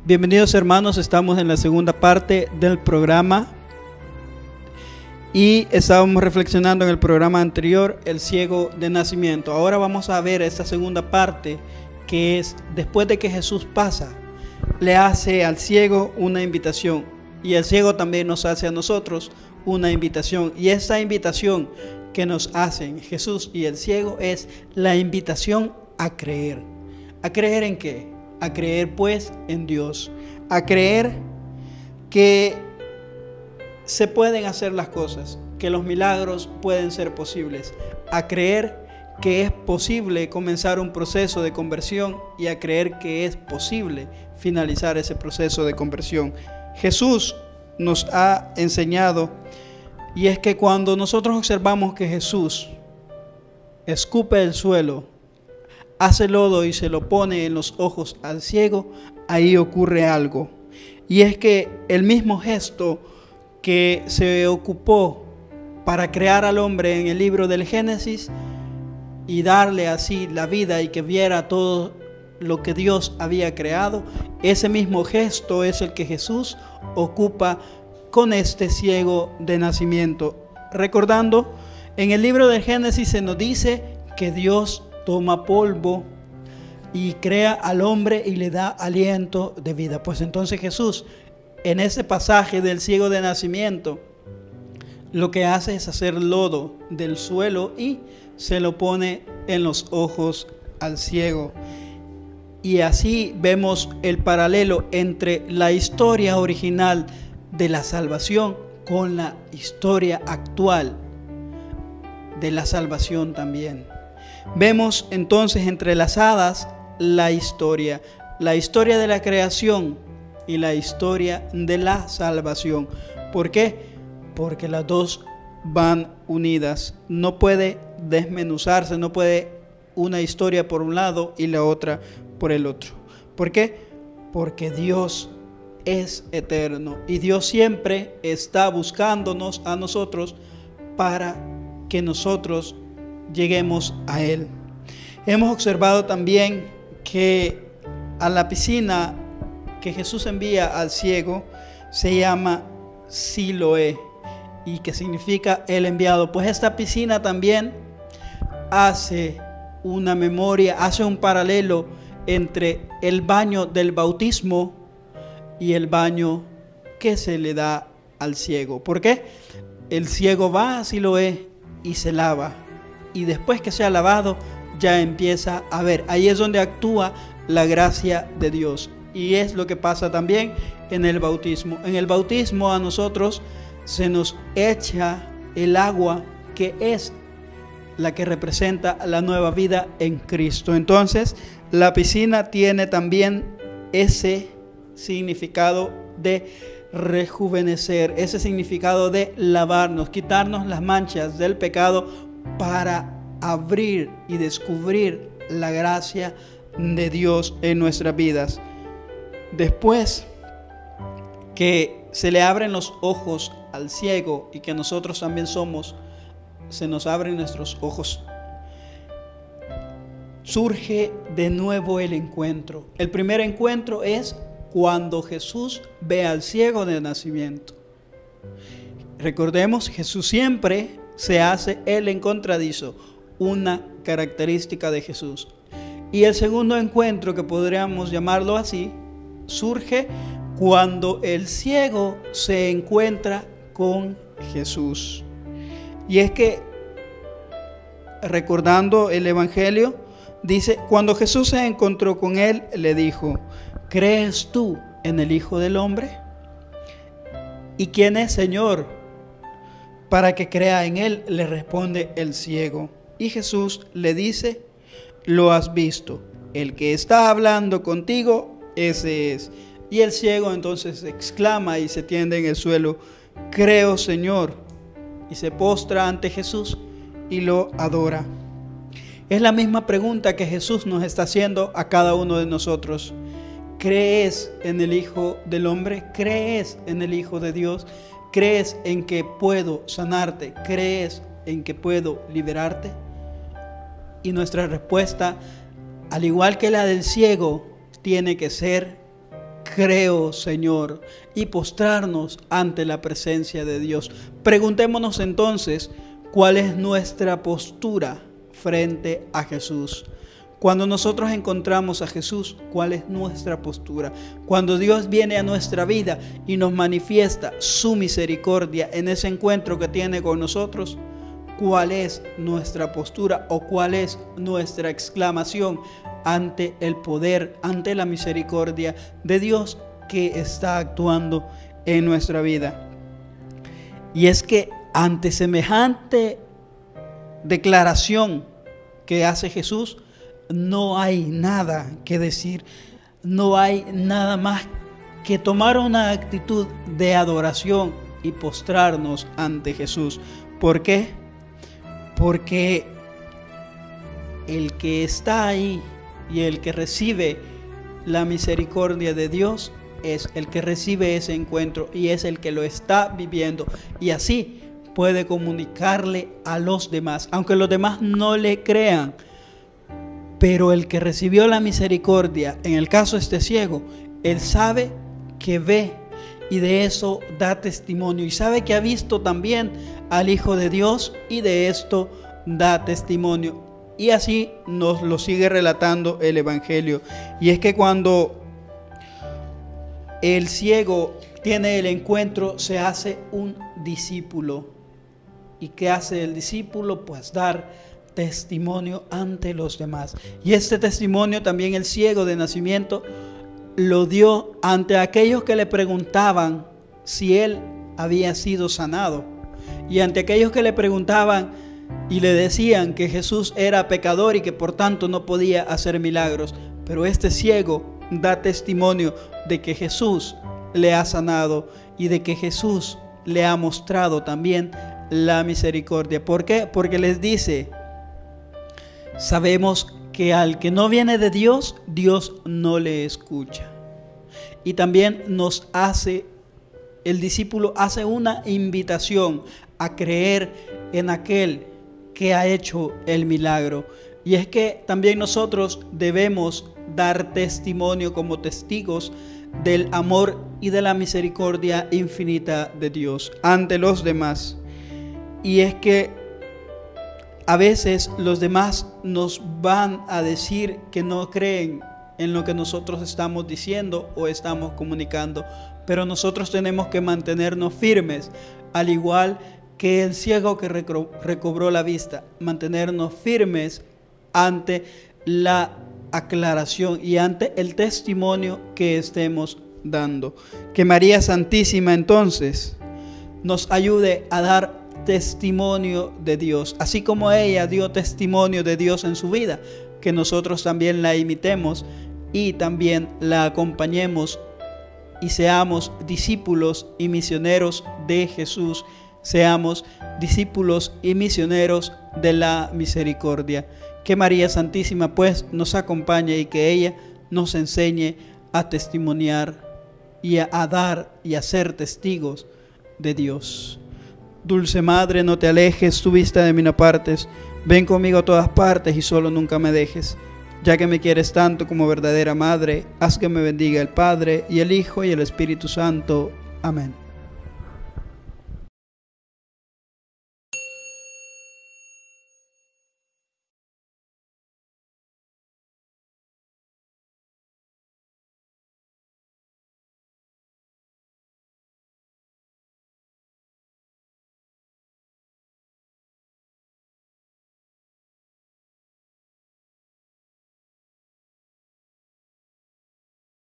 Bienvenidos hermanos, estamos en la segunda parte del programa y estábamos reflexionando en el programa anterior, el ciego de nacimiento. Ahora vamos a ver esta segunda parte, que es después de que Jesús pasa, le hace al ciego una invitación y el ciego también nos hace a nosotros una invitación. Y esta invitación que nos hacen Jesús y el ciego es la invitación a creer. ¿A creer en qué? A creer pues en Dios, a creer que se pueden hacer las cosas, que los milagros pueden ser posibles, a creer que es posible comenzar un proceso de conversión y a creer que es posible finalizar ese proceso de conversión. Jesús nos ha enseñado, y es que cuando nosotros observamos que Jesús escupe el suelo, hace lodo y se lo pone en los ojos al ciego, ahí ocurre algo. Y es que el mismo gesto que se ocupó para crear al hombre en el libro del Génesis y darle así la vida y que viera todo lo que Dios había creado, ese mismo gesto es el que Jesús ocupa con este ciego de nacimiento. Recordando, en el libro del Génesis se nos dice que Dios toma polvo y crea al hombre y le da aliento de vida. Pues entonces Jesús, en ese pasaje del ciego de nacimiento, lo que hace es hacer lodo del suelo y se lo pone en los ojos al ciego. Y así vemos el paralelo entre la historia original de la salvación con la historia actual de la salvación también. Vemos entonces entrelazadas la historia de la creación y la historia de la salvación. ¿Por qué? Porque las dos van unidas. No puede desmenuzarse, no puede una historia por un lado y la otra por el otro. ¿Por qué? Porque Dios es eterno y Dios siempre está buscándonos a nosotros para que nosotros lleguemos a Él. Hemos observado también que a la piscina que Jesús envía al ciego se llama Siloé, y que significa el enviado. Pues esta piscina también hace una memoria, hace un paralelo entre el baño del bautismo y el baño que se le da al ciego. ¿Por qué? El ciego va a Siloé y se lava, y después que se ha lavado ya empieza a ver. Ahí es donde actúa la gracia de Dios, y es lo que pasa también en el bautismo. En el bautismo a nosotros se nos echa el agua que es la que representa la nueva vida en Cristo. Entonces la piscina tiene también ese significado de rejuvenecer, ese significado de lavarnos, quitarnos las manchas del pecado para abrir y descubrir la gracia de Dios en nuestras vidas. Después que se le abren los ojos al ciego y que nosotros también se nos abren nuestros ojos, surge de nuevo el encuentro. El primer encuentro es cuando Jesús ve al ciego de nacimiento. Recordemos, Jesús siempre se hace el encontradizo, una característica de Jesús. Y el segundo encuentro, que podríamos llamarlo así, surge cuando el ciego se encuentra con Jesús. Y es que, recordando el Evangelio, dice, cuando Jesús se encontró con él, le dijo: ¿crees tú en el Hijo del Hombre? ¿Y quién es, Señor, para que crea en él? Le responde el ciego. Y Jesús le dice: lo has visto, el que está hablando contigo, ese es. Y el ciego entonces exclama y se tiende en el suelo: creo, Señor, y se postra ante Jesús y lo adora. Es la misma pregunta que Jesús nos está haciendo a cada uno de nosotros. ¿Crees en el Hijo del Hombre? ¿Crees en el Hijo de Dios? ¿Crees en que puedo sanarte? ¿Crees en que puedo liberarte? Y nuestra respuesta, al igual que la del ciego, tiene que ser creo, Señor, y postrarnos ante la presencia de Dios. Preguntémonos entonces, ¿cuál es nuestra postura frente a Jesús? Cuando nosotros encontramos a Jesús, ¿cuál es nuestra postura? Cuando Dios viene a nuestra vida y nos manifiesta su misericordia en ese encuentro que tiene con nosotros, ¿cuál es nuestra postura o cuál es nuestra exclamación ante el poder, ante la misericordia de Dios que está actuando en nuestra vida? Y es que ante semejante declaración que hace Jesús, no hay nada que decir, no hay nada más que tomar una actitud de adoración y postrarnos ante Jesús. ¿Por qué? Porque el que está ahí y el que recibe la misericordia de Dios es el que recibe ese encuentro y es el que lo está viviendo, y así puede comunicarle a los demás, aunque los demás no le crean. Pero el que recibió la misericordia, en el caso de este ciego, él sabe que ve y de eso da testimonio, y sabe que ha visto también al Hijo de Dios y de esto da testimonio. Y así nos lo sigue relatando el Evangelio. Y es que cuando el ciego tiene el encuentro, se hace un discípulo. ¿Y qué hace el discípulo? Pues dar testimonio ante los demás. Y este testimonio también el ciego de nacimiento lo dio ante aquellos que le preguntaban si él había sido sanado, y ante aquellos que le preguntaban y le decían que Jesús era pecador y que por tanto no podía hacer milagros. Pero este ciego da testimonio de que Jesús le ha sanado y de que Jesús le ha mostrado también la misericordia. ¿Por qué? Porque les dice: sabemos que al que no viene de Dios, Dios no le escucha. Y también el discípulo hace una invitación a creer en aquel que ha hecho el milagro. Y es que también nosotros debemos dar testimonio como testigos del amor y de la misericordia infinita de Dios ante los demás. Y es que a veces los demás nos van a decir que no creen en lo que nosotros estamos diciendo o estamos comunicando, pero nosotros tenemos que mantenernos firmes, al igual que el ciego que recobró la vista, mantenernos firmes ante la aclaración y ante el testimonio que estemos dando. Que María Santísima entonces nos ayude a dar testimonio de Dios, así como ella dio testimonio de Dios en su vida, que nosotros también la imitemos y también la acompañemos y seamos discípulos y misioneros de Jesús, seamos discípulos y misioneros de la misericordia. Que María Santísima pues nos acompañe y que ella nos enseñe a testimoniar y a dar y a ser testigos de Dios. Dulce Madre, no te alejes, tu vista de mí no apartes. Ven conmigo a todas partes y solo nunca me dejes. Ya que me quieres tanto como verdadera Madre, haz que me bendiga el Padre, y el Hijo, y el Espíritu Santo. Amén.